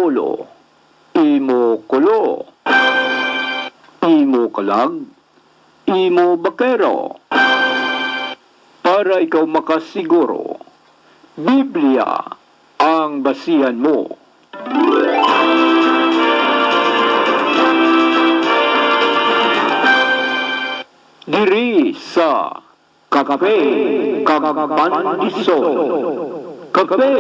lolo, imo kulo, imo kalag, imo bakero. Para ikaw makasiguro, Biblia ang basihan mo. Diri sa Kape Kagpandisol. Kape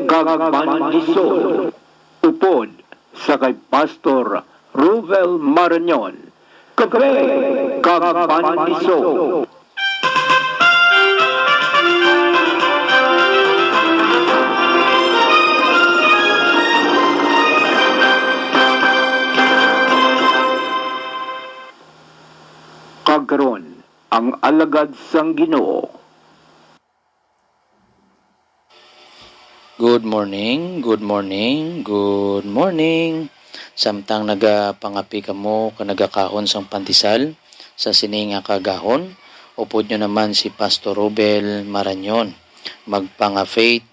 Kagpandisol. Upod sa kay Pastor Ruvel Marañon. Kape Kagpandisol. Kagkaron ang alagad sang Ginoo. Good morning, good morning, good morning. Samtang nagapangapi ka mo ka nagakahon sang pandesal sa sini nga kagahon, upod nyo naman si Pastor Rubel Marañon magpanga-faith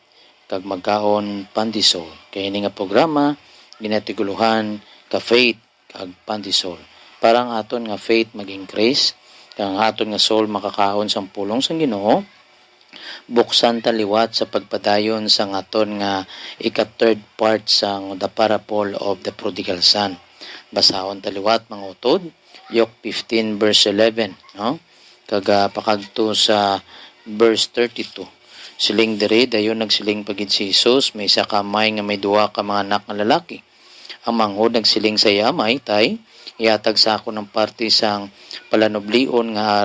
kag magkaon pandesal. Kaya ini nga programa ginatiguluhan ka faith kag pandesal. Parang aton nga faith mag-increase, kang aton nga soul makakaon sang pulong sang Ginoo, buksan taliwat sa pagpadayon sang aton nga ika-third part sang The Parable of the Prodigal Son. Basahon taliwat mga utod, Luke 15 verse 11, no? Kag pakadto sa verse 32. Siling diri dayon nagsiling pagid si Jesus, may isa ka amay nga may duha ka mga anak nga lalaki. Ang manghod nagsiling sa yamay, tay, iatag sa akon ng parte sang palanoblion nga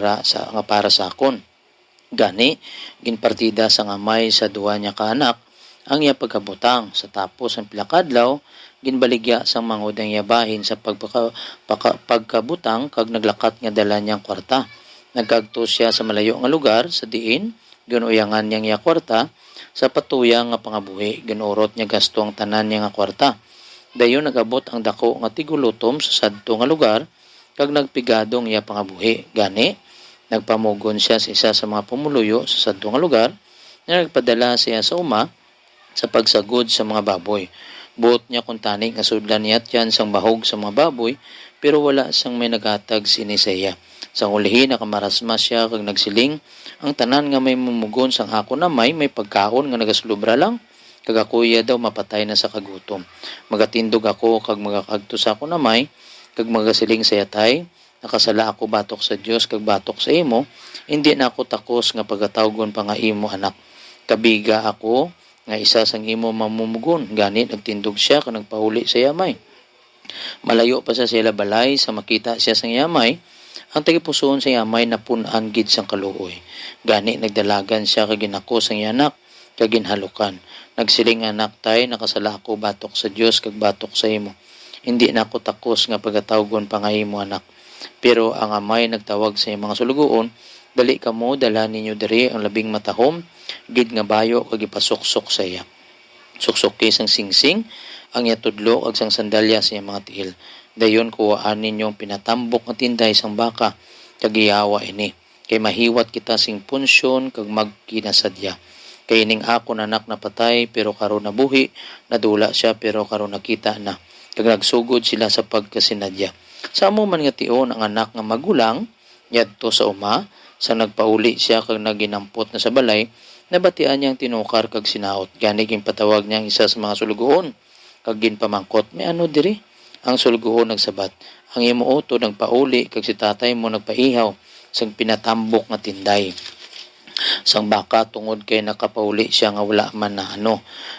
para sa akon. Gani, ginpartida sang amay sa duwa niya ka anak, ang iya pagkabutang. Sa tapos ang pilakadlaw, ginbaligya sang manghod ang yabahin sa pagkabutang kag naglakat nga dala niyang kwarta. Nagkagto siya sa malayo nga lugar sa diin, ginuyangan niyang iya kwarta sa patuyang nga pangabuhi, ginurot niya gasto ang tanan niya nga kwarta. Dayon nagabot ang dako nga tigulutom sa sadto nga lugar kag nagpigadong iya pangabuhi. Gani, nagpamugon siya sa isa sa mga pumuluyo sa sadto nga lugar na nagpadala siya sa uma sa pagsagod sa mga baboy. Buot niya kung tani nga sudlan niya yan sang bahog sa mga baboy, pero wala sang may naghatag sini sa iya. Sa hulihin nakamarasmas siya kag nagsiling, ang tanan nga may mumugon sang ako na may pagkaon nga nagasulubra lang, kag akuya daw mapatay na sa kagutom. Magatindog ako kag magakagto sa ako na may, kag magasiling sa yatay, nakasala ako batok sa Dios kag batok sa imo, hindi na ako takos nga pagatawgon pa nga imo anak. Kabiga ako nga isa sang imo mamumugon. Gani nagtindog siya kag nagpahuli sa yamay. Malayo pa sa sila balay sa makita siya sang yamay, ang tagipusoon sa yamay napunan gid sang kaluoy. Gani nagdalagan siya kag ginako sang anak kag ginhalukan. Nagsiling anak tay, nakasala ako batok sa Dios kag batok sa imo. Hindi na ako takos nga pagatawgon pa nga imo anak. Pero ang amay nagtawag sa mga sulugoon, dali kamo dala ninyo diri ang labing matahom, gid nga bayo kag ipasuksok sa iya. Suksok sang singsing, ang iya tudlo ag sang sandalya sa iya mga tiil. Dayon kuwaan ninyong pinatambok nga tinday sang baka kag iyawa ini. Kay mahiwat kita sing punsyon kag magkinasadya. Kay ning akon anak na patay pero karon nabuhi, nadula siya pero karon nakita na. Kag nagsugod sila sa pagkasinadya. Sa amo man nga tion ang anak nga magulang yadto sa uma, sa nagpauli siya kag naginampot na sa balay, nabatian niyang tinukar kag sinaot. Gani king patawag niyang isa sa mga sulugoon kag ginpamangkot, may ano diri? Ang sulugoon nagsabat, ang imo uto nagpauli kag si tatay mo nagpaihaw sang pinatambok nga tinday. Sang baka tungod kay nakapauli siya nga wala man na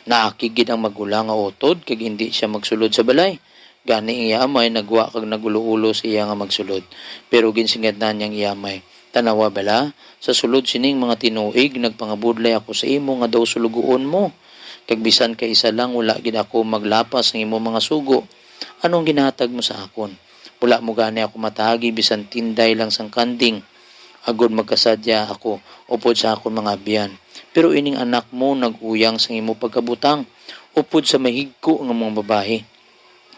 naakigid ang magulang nga utod kag hindi siya magsulod sa balay. Gani iya amay nagwa kag naguluulo sa iya nga magsulod. Pero ginsingad na niyang iyamay, tanawa bala, sa sulod sining mga tinuig nagpangabudlay ako sa imo nga daw sulugoon mo. Kag bisan ka isa lang wala gid ako maglapas ng imo mga sugo. Anong ginahatag mo sa akon? Wala mo gani ako matagi bisan tinday lang sang kanding. Agod magkasadya ako upod sa akon mga biyan. Pero ining anak mo nag-uyang sa imo pagkabutang upod sa mahigko nga mga babae.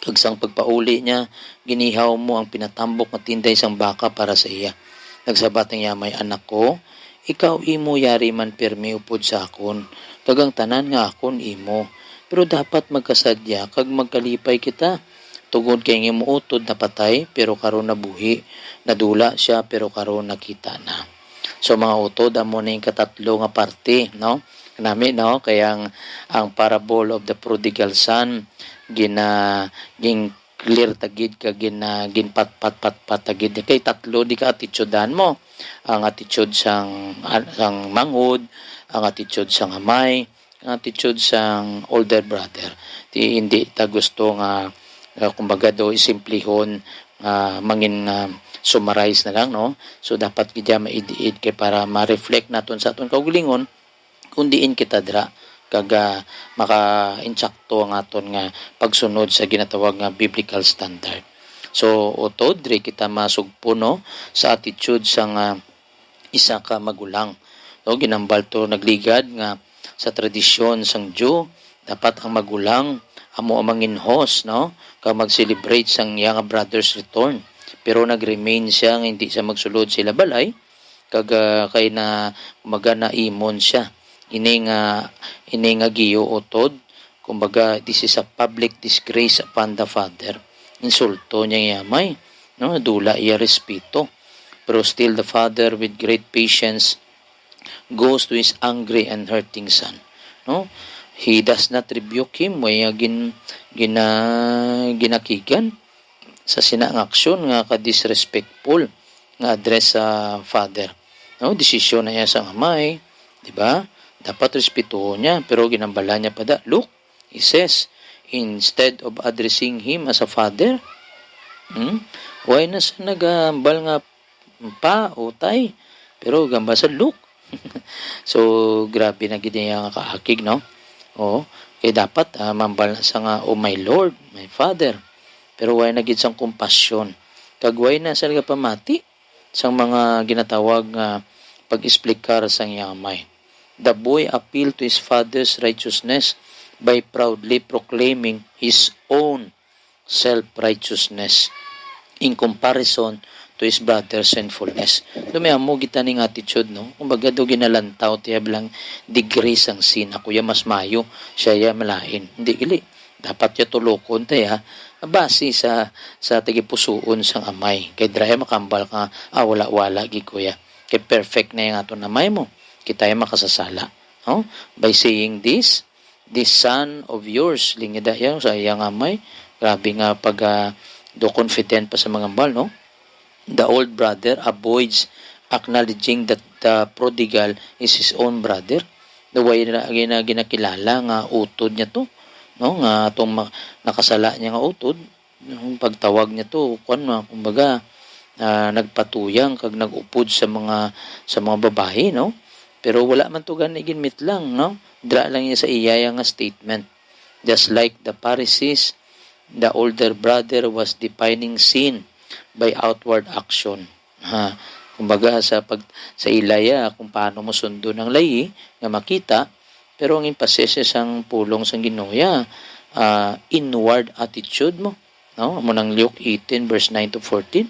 Kag sang pagpauli niya, ginihaw mo ang pinatambok nga tinday sang baka para sa iya. Nagsabat ang yamay, anak ko, ikaw imo yari man permi upod sa akon, kag ang tanan nga akon imo. Pero dapat magkasadya kag magkalipay kita. Tungod kay nga muutod na patay pero karon nabuhi, nadula siya pero karon nakita na. So mga utod amo na yung katatlo nga parte, no? Nami no kaya ang parable of the prodigal son ging clear tagid ka ginpat-pat tagid kay tatlo di ka attitudean mo. Ang attitude sang manghod, ang attitude sang amay, ang attitude sang older brother. Hindi ta gusto nga kumbaga do isimplihon mangin summarize na lang no. So dapat gidya maidiid kay para ma-reflect naton sa aton kaugalingon kung diin kita dira kaga maka-insakto ang aton nga pagsunod sa ginatawag nga biblical standard. So utod diri kita masugpo no sa attitude sang isa ka magulang. No ginambal to nagligad nga sa tradisyon sang Diyo dapat ang magulang amo ang manginhos no kag mag-celebrate sang iyang brother's return. Pero nag-remain siya nga hindi siya magsulod sila balay kag kay na umaga na imon siya. Ini nga giyo utod kumbaga this is a public disgrace upon the father. Insulto niya yamay no dula iya respeto. Pero still the father with great patience goes to his angry and hurting son. No? He does not rebuke him way ginakigan sa sinang aksyon nga ka-disrespectful nga address sa father. No, desisyon na niya sa amay, di ba? Dapat respetuho niya pero ginambala niya pa da. Look, he says, instead of addressing him as a father, why na sa nagambal nga pa o tay? Pero gamba sa look. So, grabe na gid niya nga kaakig, no? O, kay dapat mambal na sa nga, oh my Lord, my Father. Pero why na gid sang kompasyon. Kag why na sa pamati sang mga ginatawag nga pag-explikar sang yamay. The boy appealed to his father's righteousness by proudly proclaiming his own self-righteousness in comparison to his brother's sinfulness. Dumiamo kita ning attitude, no? Kumbaga do ginalantaw tiya bilang degree sang sin. Ako ya mas mayo, siya ya malain. Hindi gali. Dapat ya tulokon tiya base sa tagipusoon sang amay. Kay draya makambal ka, wala-wala gi kuya. Kay perfect na yung aton amay mo. Kita ya makasasala. No? By saying this son of yours, lingida yan sa iyang amay. Grabe nga pag do confident pa sa mga ambal, no? The old brother avoids acknowledging that the prodigal is his own brother. The way na ginakilala nga utod niya to, no? Nga atong nakasala niya nga utod, yung pagtawag niya to, kumbaga nagpatuyang kag nagupod sa mga babae, no? Pero wala man to gani ginmit lang, no? Dra lang niya sa iyaya nga statement. Just like the Pharisees, the older brother was defining sin by outward action. Kumbaga sa ilaya kung paano mo sundo ng layi nga makita, pero ang emphasis sang pulong sang Ginoo inward attitude mo, no? Amo nang Luke 18 verse 9 to 14.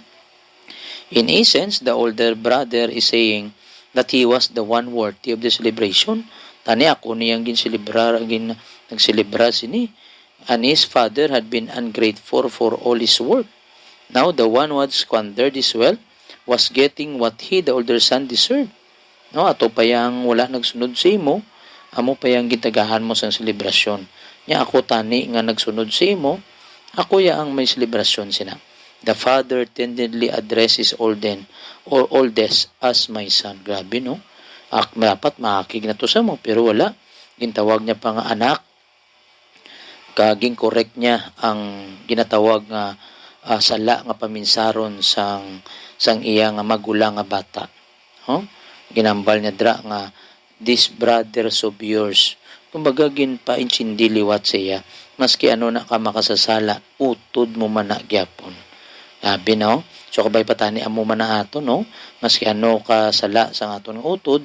In essence, the older brother is saying that he was the one worthy of the celebration. Tani ako niyang nagselebra sini. And his father had been ungrateful for all his work. Now the one who had squandered his wealth was getting what he, the older son, deserved. No, ato pa yang wala nagsunod sa imo, amo pa yang gitagahan mo sa selebrasyon. Nya ako tani nga nagsunod sa imo, ako ya ang may selebrasyon sina. The father tenderly addresses oldest as my son. Grabe, no? Dapat makakig na to sa mo, pero wala. Gintawag niya pa nga anak. Kaging correct niya ang ginatawag nga sala nga paminsaron sang iya nga magulang nga bata. Ginambal niya dra nga this brothers of yours. Kumbaga ginpa-inchindi liwat siya. Maski ano na ka makasasala, utod mo man na gyapon. Labi, no? So kabay patani amo man na ato, no? Maski ano ka sala sang aton utod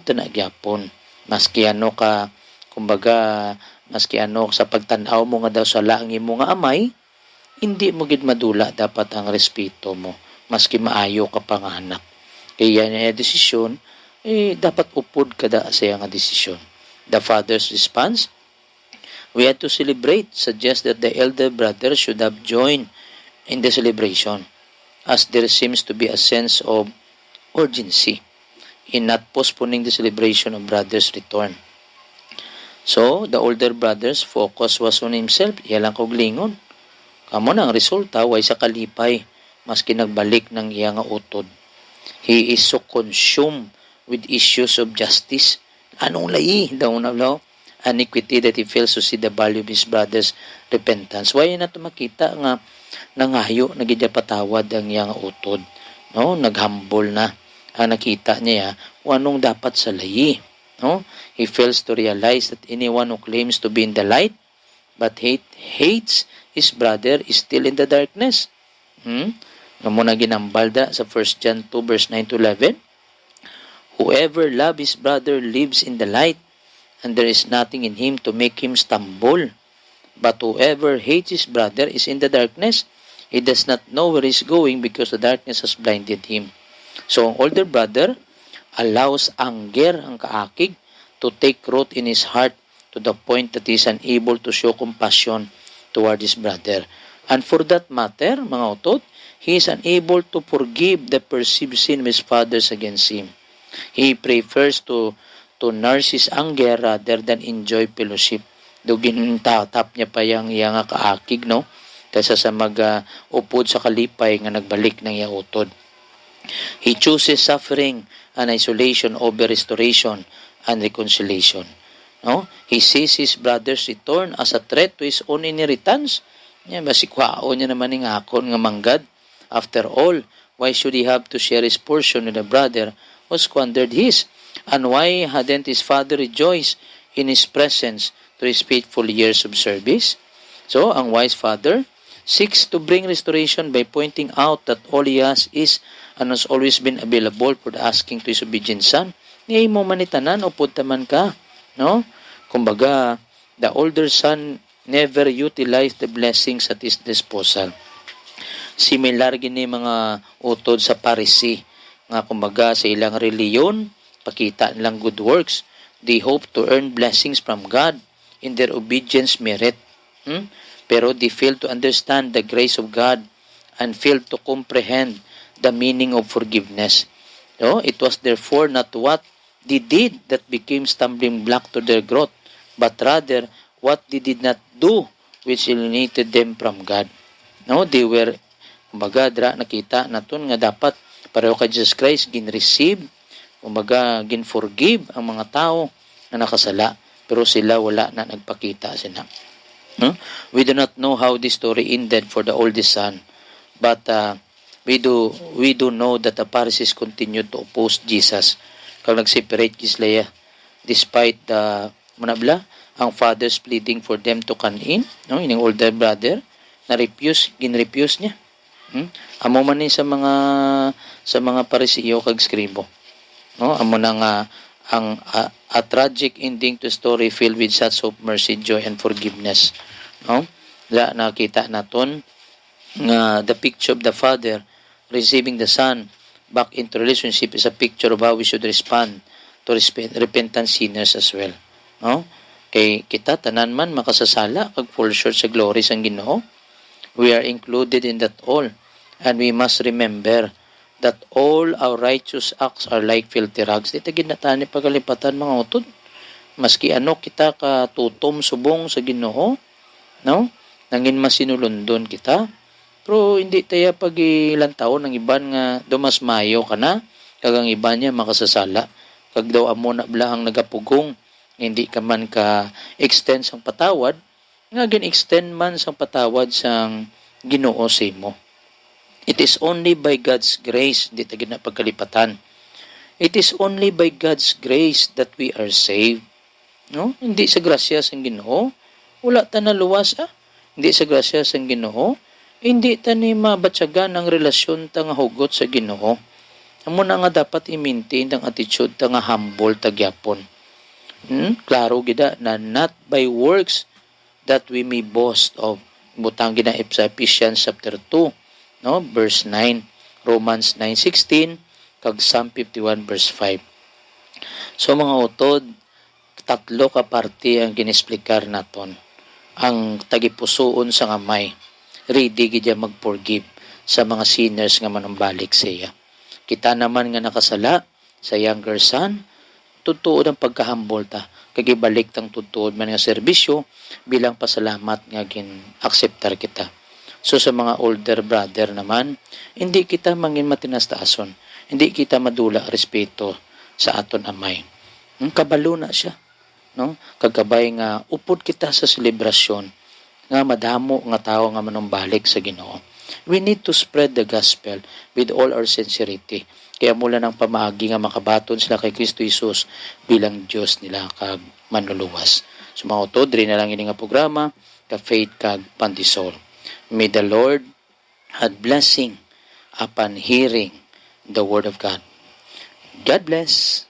ta na gyapon. Maski ano ka kumbaga maski ano sa pagtan-aw mo nga daw sala ang imo nga amay, hindi mo gid madula dapat ang respeto mo maski maayo ka pa nga anak. Kaya niya desisyon dapat upod kada sa nga desisyon. The father's response we had to celebrate, suggest that the elder brother should have joined in the celebration, as there seems to be a sense of urgency in not postponing the celebration of brother's return. So, the older brother's focus was on himself. Iya lang kog lingon. Kamo na ang resulta, way sa kalipay, maski nagbalik ng iya nga utod. He is so consumed with issues of justice. Anong layi daw na law? Iniquity that he fails to see the value of his brother's repentance. Why na ito makita nga nangayo, nagidya patawad ang iya nga utod. No? Naghambol na. Ang nakita niya, anong dapat sa layi. No? He fails to realize that anyone who claims to be in the light but hates his brother is still in the darkness. Muna ginambalda sa 1 John 2 verse 9 to 11. Whoever loves his brother lives in the light, and there is nothing in him to make him stumble. But whoever hates his brother is in the darkness. He does not know where he is going because the darkness has blinded him. So, ang older brother allows anger, ang kaakig, to take root in his heart to the point that he is unable to show compassion toward his brother. And for that matter, mga utot, he is unable to forgive the perceived sin of his fathers against him. He prefers to nurse his anger rather than enjoy fellowship. Dugin tatap niya pa yang iya nga kaakig, no? Kaysa sa mag-upod sa kalipay nga nagbalik ng iya utod. He chooses suffering and isolation over restoration and reconciliation. No? He sees his brother's return as a threat to his own inheritance. Basikwao niya naman ng akon nga manggad. After all, why should he have to share his portion with a brother who squandered his? And why hadn't his father rejoiced in his presence through his faithful years of service? So, ang wise father seeks to bring restoration by pointing out that all he has is and has always been available for the asking to his obedient son. Ngayon mo manitanan o putaman ka. No? Kumbaga, the older son never utilized the blessings at his disposal. Similar gini mga utod sa Pharisee nga kumbaga sa ilang reliyon, pakita nilang good works. They hope to earn blessings from God in their obedience merit. Pero they fail to understand the grace of God and fail to comprehend the meaning of forgiveness. So, it was therefore not what they did that became stumbling block to their growth, but rather what they did not do which alienated them from God. No, they were, kumbaga, nakita natin nga dapat pareho kay Jesus Christ, gin-receive, kumbaga, gin-forgive ang mga tao na nakasala, pero sila wala na nagpakita sila. We do not know how this story ended for the oldest son, but we do know that the Pharisees continued to oppose Jesus kag nag-separate Gislea despite the ang father's pleading for them to come in, no, ining older brother na gin-refuse niya. Amo man ni sa mga Pariseo kag skribo, no, amo na nga ang a tragic ending to story filled with such hope, mercy, joy, and forgiveness. No? Nakita naton nga the picture of the father receiving the son back into relationship is a picture of how we should respond to repentant sinners as well. No? Kay kita tanan man makasasala kag fall short sa glory sang Ginoo. We are included in that all, and we must remember that all our righteous acts are like filthy rags. Dito ginatani pagalipatan mga utod. Maski ano kita katutom subong sa Ginoo, no? Nangin masinulundon kita. Pero hindi tayo pag ilang taon ng iban nga dumas mayo ka na, kagang iban niya makasasala. Kag daw amo na blahang nagapugong, hindi ka man ka extend sang patawad, nga gin-extend man sang patawad sang Ginoo sa imo. It is only by God's grace, di tayo na pagkalipatan. It is only by God's grace that we are saved. No? Hindi sa grasya sang Ginoo, wala ta naluwas Hindi sa grasya sang Ginoo, hindi ta ni mabatyagan ang relasyon ta nga hugot sa Ginoo. Amo na nga dapat i-maintain ang attitude ta nga humble ta gyapon. Klaro gida na not by works that we may boast of. Butang gina sa Ephesians chapter 2. No, verse 9, Romans 9:16, kag Psalm 51 verse 5. So mga utod, tatlo ka parte ang ginesplicar naton. ang tagipusoon sa ngamay. Ready gid siya mag-forgive sa mga sinners nga manambalik siya. Kita naman nga nakasala sa younger son, tutuod ang pagkahambol ta. Kagibalik tang tutuod man nga serbisyo bilang pasalamat nga gin-akseptar kita. So sa mga older brother naman, hindi kita mangin matinastaason. Hindi kita madula respeto sa aton amay. Kabalo na siya. No? Kagabay nga upod kita sa selebrasyon nga madamo nga tao nga manumbalik sa Ginoo. We need to spread the gospel with all our sincerity. Kaya mula ng pamaagi nga makabaton sila kay Kristo Jesus bilang Diyos nila kag manluluwas. So mga utod, rin na lang ini nga programa, ka-faith kag pandisol. May the Lord had blessing upon hearing the word of God. God bless.